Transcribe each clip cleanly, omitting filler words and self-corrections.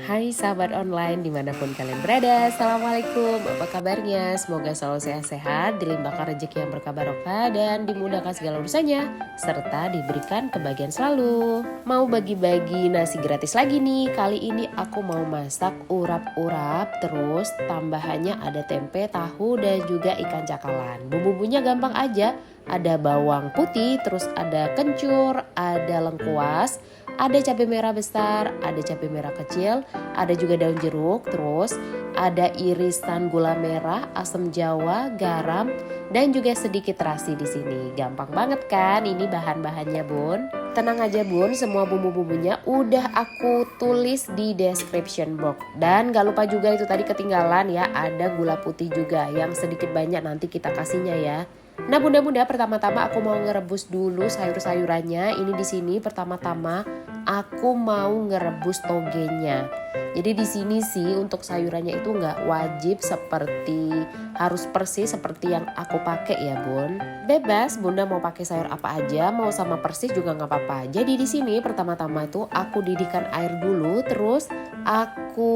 Hai sahabat online dimanapun kalian berada, Assalamualaikum, apa kabarnya? Semoga selalu sehat-sehat, dilimpahkan rezeki yang berkah barokah dan dimudahkan segala urusannya, serta diberikan kebahagiaan selalu. Mau bagi-bagi nasi gratis lagi nih, kali ini aku mau masak urap-urap, terus tambahannya ada tempe, tahu dan juga ikan cakalan. Bumbu-bumbunya gampang aja, ada bawang putih, terus ada kencur, ada lengkuas, ada cabai merah besar, ada cabai merah kecil, ada juga daun jeruk, terus ada irisan gula merah, asam jawa, garam, dan juga sedikit terasi di sini. Gampang banget kan ini bahan-bahannya, Bun? Tenang aja, Bun, semua bumbu-bumbunya udah aku tulis di description box. Dan gak lupa juga itu tadi ketinggalan ya, ada gula putih juga yang sedikit banyak nanti kita kasihnya ya. Nah, bunda-bunda, pertama-tama aku mau ngerebus dulu sayur-sayurannya. Ini di sini pertama-tama aku mau ngerebus togenya. Jadi di sini sih untuk sayurannya itu nggak wajib seperti harus persis seperti yang aku pakai ya, Bun. Bebas, Bunda mau pakai sayur apa aja, mau sama persis juga nggak apa-apa. Jadi di sini pertama-tama itu aku didihkan air dulu, terus aku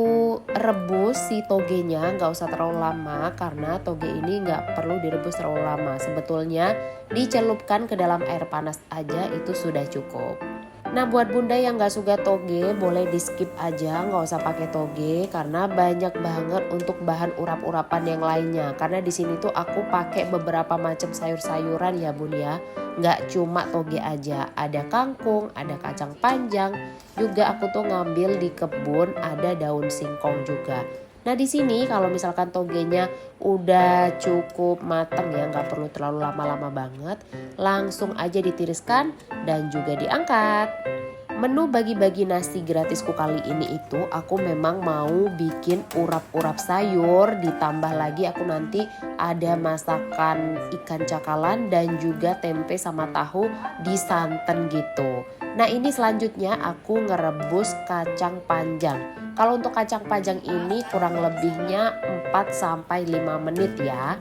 rebus si togenya, nggak usah terlalu lama karena toge ini nggak perlu direbus terlalu lama. Sebetulnya dicelupkan ke dalam air panas aja itu sudah cukup. Nah, buat bunda yang gak suka toge boleh di skip aja, gak usah pakai toge karena banyak banget untuk bahan urap-urapan yang lainnya. Karena di sini tuh aku pakai beberapa macam sayur-sayuran ya, Bun ya. Gak cuma toge aja, ada kangkung, ada kacang panjang, juga aku tuh ngambil di kebun ada daun singkong juga. Nah, di sini kalau misalkan togenya udah cukup mateng ya, nggak perlu terlalu lama-lama banget, langsung aja ditiriskan dan juga diangkat. Menu bagi-bagi nasi gratisku kali ini itu aku memang mau bikin urap-urap sayur, ditambah lagi aku nanti ada masakan ikan cakalan dan juga tempe sama tahu disanten gitu. Nah, ini selanjutnya aku ngerebus kacang panjang. Kalau untuk kacang panjang ini kurang lebihnya 4 sampai 5 menit ya.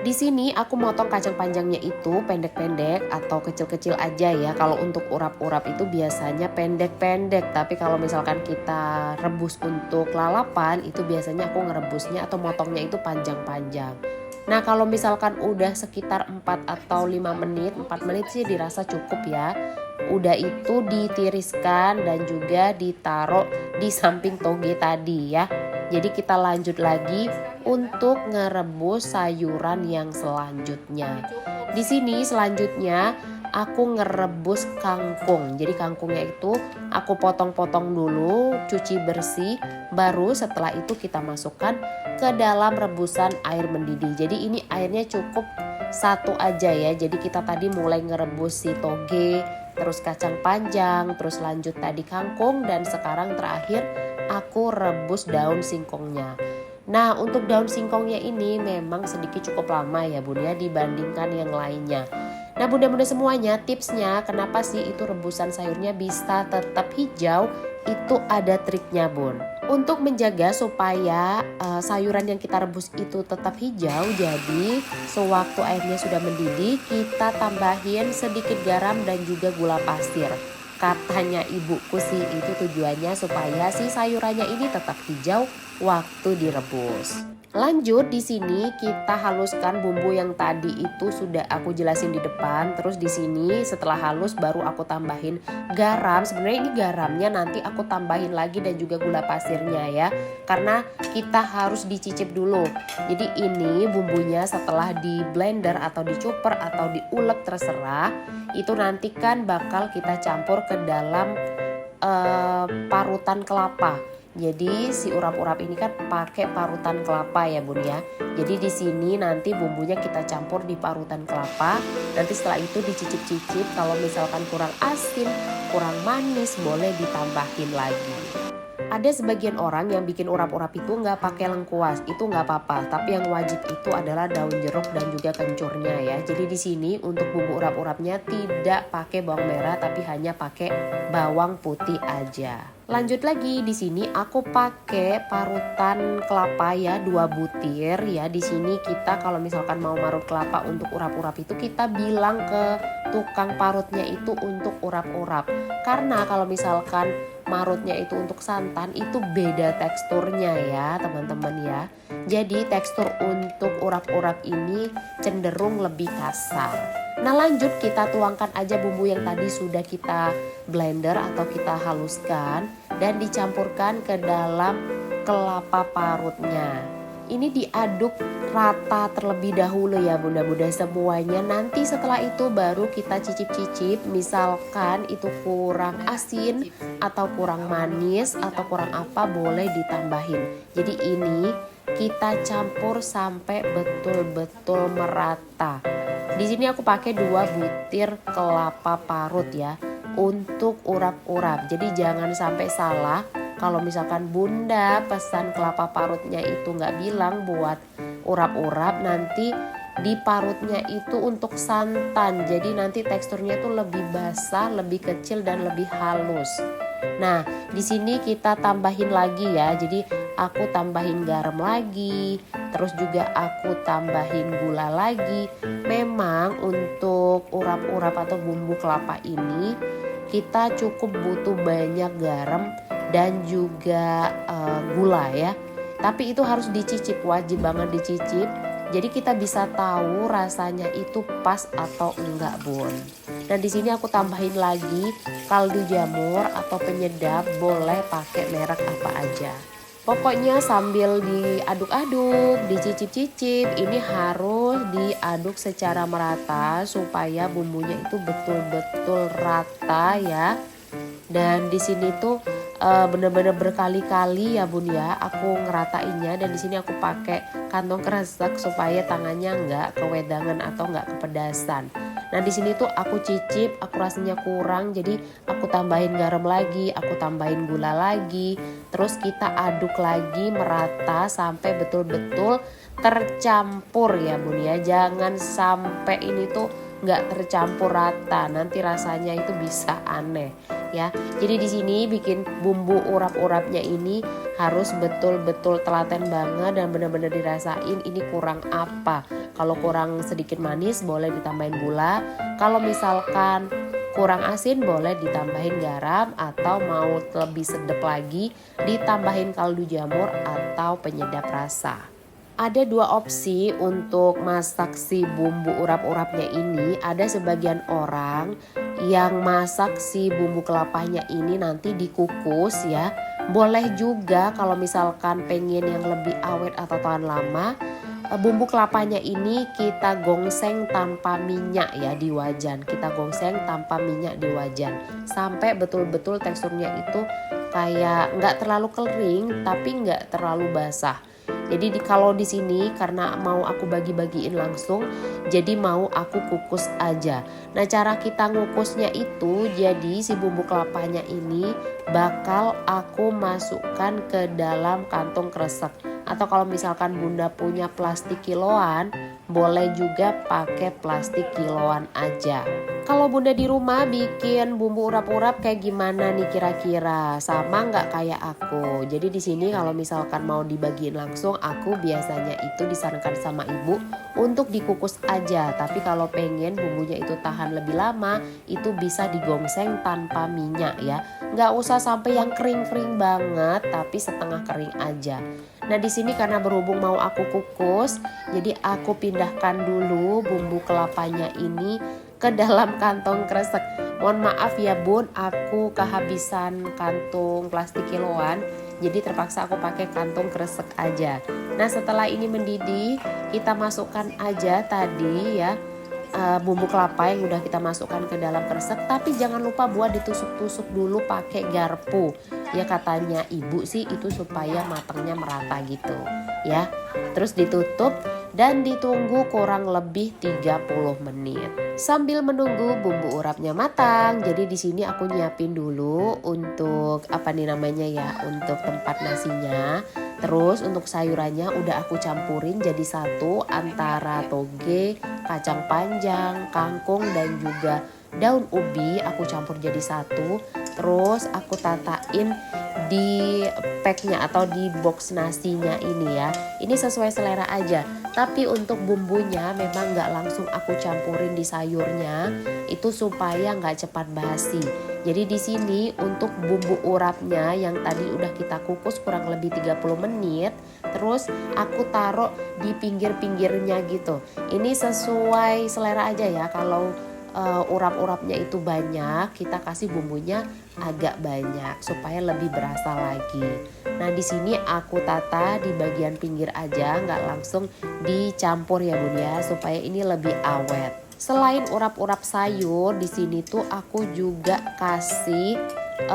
Di sini aku motong kacang panjangnya itu pendek-pendek atau kecil-kecil aja ya. Kalau untuk urap-urap itu biasanya pendek-pendek, tapi kalau misalkan kita rebus untuk lalapan itu biasanya aku ngerebusnya atau motongnya itu panjang-panjang. Nah, kalau misalkan udah sekitar 4 atau 5 menit, 4 menit sih dirasa cukup ya. Udah itu ditiriskan dan juga ditaruh di samping toge tadi ya. Jadi kita lanjut lagi untuk ngerebus sayuran yang selanjutnya. Di sini selanjutnya aku ngerebus kangkung. Jadi kangkungnya itu aku potong-potong dulu, cuci bersih, baru setelah itu kita masukkan ke dalam rebusan air mendidih. Jadi ini airnya cukup satu aja ya. Jadi kita tadi mulai ngerebus si toge, terus kacang panjang, terus lanjut tadi kangkung, dan sekarang terakhir aku rebus daun singkongnya. Nah, untuk daun singkongnya ini memang sedikit cukup lama ya, Bun ya, dibandingkan yang lainnya. Nah, bunda-bunda semuanya, tipsnya kenapa sih itu rebusan sayurnya bisa tetap hijau, itu ada triknya, Bun. Untuk menjaga supaya sayuran yang kita rebus itu tetap hijau, jadi sewaktu airnya sudah mendidih, kita tambahin sedikit garam dan juga gula pasir. Katanya ibuku sih itu tujuannya supaya si sayurannya ini tetap hijau waktu direbus. Lanjut di sini kita haluskan bumbu yang tadi itu sudah aku jelasin di depan. Terus di sini setelah halus baru aku tambahin garam. Sebenarnya ini garamnya nanti aku tambahin lagi dan juga gula pasirnya ya. Karena kita harus dicicip dulu. Jadi ini bumbunya setelah di blender atau di chopper atau diulek terserah, itu nanti kan bakal kita campur ke dalam parutan kelapa. Jadi si urap-urap ini kan pakai parutan kelapa ya, Bun ya. Jadi di sini nanti bumbunya kita campur di parutan kelapa. Nanti setelah itu dicicip-cicip, kalau misalkan kurang asin, kurang manis boleh ditambahin lagi. Ada sebagian orang yang bikin urap-urap itu nggak pakai lengkuas, itu nggak apa-apa. Tapi yang wajib itu adalah daun jeruk dan juga kencurnya ya. Jadi di sini untuk bumbu urap-urapnya tidak pakai bawang merah, tapi hanya pakai bawang putih aja. Lanjut lagi di sini aku pakai parutan kelapa ya, 2 butir ya. Di sini kita kalau misalkan mau marut kelapa untuk urap-urap itu kita bilang ke tukang parutnya itu untuk urap-urap. Karena kalau misalkan marutnya itu untuk santan itu beda teksturnya ya teman-teman ya. Jadi tekstur untuk urap-urap ini cenderung lebih kasar. Nah lanjut kita tuangkan aja bumbu yang tadi sudah kita blender atau kita haluskan dan dicampurkan ke dalam kelapa parutnya. Ini diaduk rata terlebih dahulu ya bunda-bunda semuanya. Nanti setelah itu baru kita cicip-cicip, misalkan itu kurang asin atau kurang manis atau kurang apa boleh ditambahin. Jadi ini kita campur sampai betul-betul merata. Di sini aku pakai 2 butir kelapa parut ya untuk urap-urap. Jadi jangan sampai salah. Kalau misalkan bunda pesan kelapa parutnya itu nggak bilang buat urap-urap, nanti di parutnya itu untuk santan. Jadi nanti teksturnya itu lebih basah, lebih kecil dan lebih halus. Nah, di sini kita tambahin lagi ya. Jadi aku tambahin garam lagi, terus juga aku tambahin gula lagi. Memang untuk urap-urap atau bumbu kelapa ini kita cukup butuh banyak garam dan juga gula ya. Tapi itu harus dicicip, wajib banget dicicip. Jadi kita bisa tahu rasanya itu pas atau enggak bun. Dan di sini aku tambahin lagi kaldu jamur atau penyedap, boleh pakai merek apa aja. Pokoknya sambil diaduk-aduk, dicicip-cicip, ini harus diaduk secara merata supaya bumbunya itu betul-betul rata ya. Dan di sini tuh bener-bener berkali-kali ya bun ya aku ngeratainnya, dan di sini aku pakai kantong kresek supaya tangannya nggak kewedangan atau nggak kepedasan. Nah di sini tuh aku cicip, aku rasanya kurang, jadi aku tambahin garam lagi, aku tambahin gula lagi, terus kita aduk lagi merata sampai betul-betul tercampur ya bun ya. Jangan sampai ini tuh nggak tercampur rata, nanti rasanya itu bisa aneh ya. Jadi di sini bikin bumbu urap-urapnya ini harus betul-betul telaten banget dan benar-benar dirasain ini kurang apa. Kalau kurang sedikit manis boleh ditambahin gula, kalau misalkan kurang asin boleh ditambahin garam, atau mau lebih sedap lagi ditambahin kaldu jamur atau penyedap rasa. Ada 2 opsi untuk masak si bumbu urap-urapnya ini. Ada sebagian orang yang masak si bumbu kelapanya ini nanti dikukus ya. Boleh juga kalau misalkan pengen yang lebih awet atau tahan lama, bumbu kelapanya ini kita gongseng tanpa minyak ya di wajan. Kita gongseng tanpa minyak di wajan sampai betul-betul teksturnya itu kayak nggak terlalu kering tapi nggak terlalu basah. Jadi kalau di sini karena mau aku bagi-bagiin langsung, jadi mau aku kukus aja. Nah cara kita ngukusnya itu, jadi si bumbu kelapanya ini bakal aku masukkan ke dalam kantong kresek. Atau kalau misalkan bunda punya plastik kiloan, boleh juga pakai plastik kiloan aja. Kalau bunda di rumah bikin bumbu urap-urap kayak gimana nih kira-kira? Sama nggak kayak aku? Jadi di sini kalau misalkan mau dibagiin langsung, aku biasanya itu disarankan sama ibu untuk dikukus aja. Tapi kalau pengen bumbunya itu tahan lebih lama, itu bisa digongseng tanpa minyak ya. Nggak usah sampai yang kering-kering banget, tapi setengah kering aja. Nah di sini karena berhubung mau aku kukus, jadi aku pindahkan dulu bumbu kelapanya ini ke dalam kantong kresek. Mohon maaf ya bun, aku kehabisan kantung plastik kiloan, jadi terpaksa aku pakai kantong kresek aja. Nah setelah ini mendidih, kita masukkan aja tadi ya bumbu kelapa yang udah kita masukkan ke dalam kresek, tapi jangan lupa buat ditusuk-tusuk dulu pakai garpu. Ya katanya ibu sih itu supaya matangnya merata gitu ya. Terus ditutup dan ditunggu kurang lebih 30 menit. Sambil menunggu bumbu urapnya matang, jadi di sini aku nyiapin dulu untuk apa nih namanya ya, untuk tempat nasinya. Terus untuk sayurannya udah aku campurin jadi satu antara toge, kacang panjang, kangkung dan juga daun ubi aku campur jadi satu. Terus aku tatain di packnya atau di box nasinya ini ya. Ini sesuai selera aja. Tapi untuk bumbunya memang nggak langsung aku campurin di sayurnya, itu supaya nggak cepat basi. Jadi di sini untuk bumbu urapnya yang tadi udah kita kukus kurang lebih 30 menit, terus aku taruh di pinggir-pinggirnya gitu. Ini sesuai selera aja ya, kalau urap-urapnya itu banyak, kita kasih bumbunya agak banyak supaya lebih berasa lagi. Nah di sini aku tata di bagian pinggir aja, nggak langsung dicampur ya bun ya, supaya ini lebih awet. Selain urap-urap sayur, di sini tuh aku juga kasih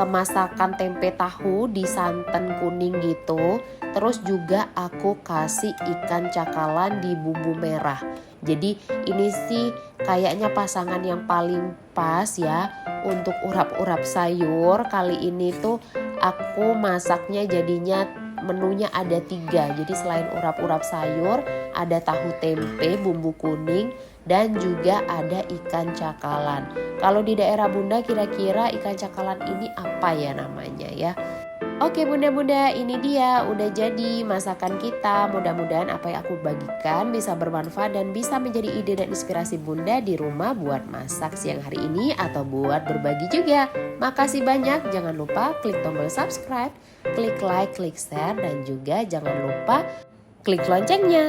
masakan tempe tahu di santan kuning gitu. Terus juga aku kasih ikan cakalan di bumbu merah. Jadi ini sih kayaknya pasangan yang paling pas ya untuk urap-urap sayur. Kali ini tuh aku masaknya jadinya menunya ada 3. Jadi selain urap-urap sayur, ada tahu tempe bumbu kuning dan juga ada ikan cakalan. Kalau di daerah Bunda kira-kira ikan cakalan ini apa ya namanya ya? Oke bunda-bunda, ini dia udah jadi masakan kita. Mudah-mudahan apa yang aku bagikan bisa bermanfaat dan bisa menjadi ide dan inspirasi bunda di rumah buat masak siang hari ini atau buat berbagi juga. Makasih banyak, jangan lupa klik tombol subscribe, klik like, klik share, dan juga jangan lupa klik loncengnya.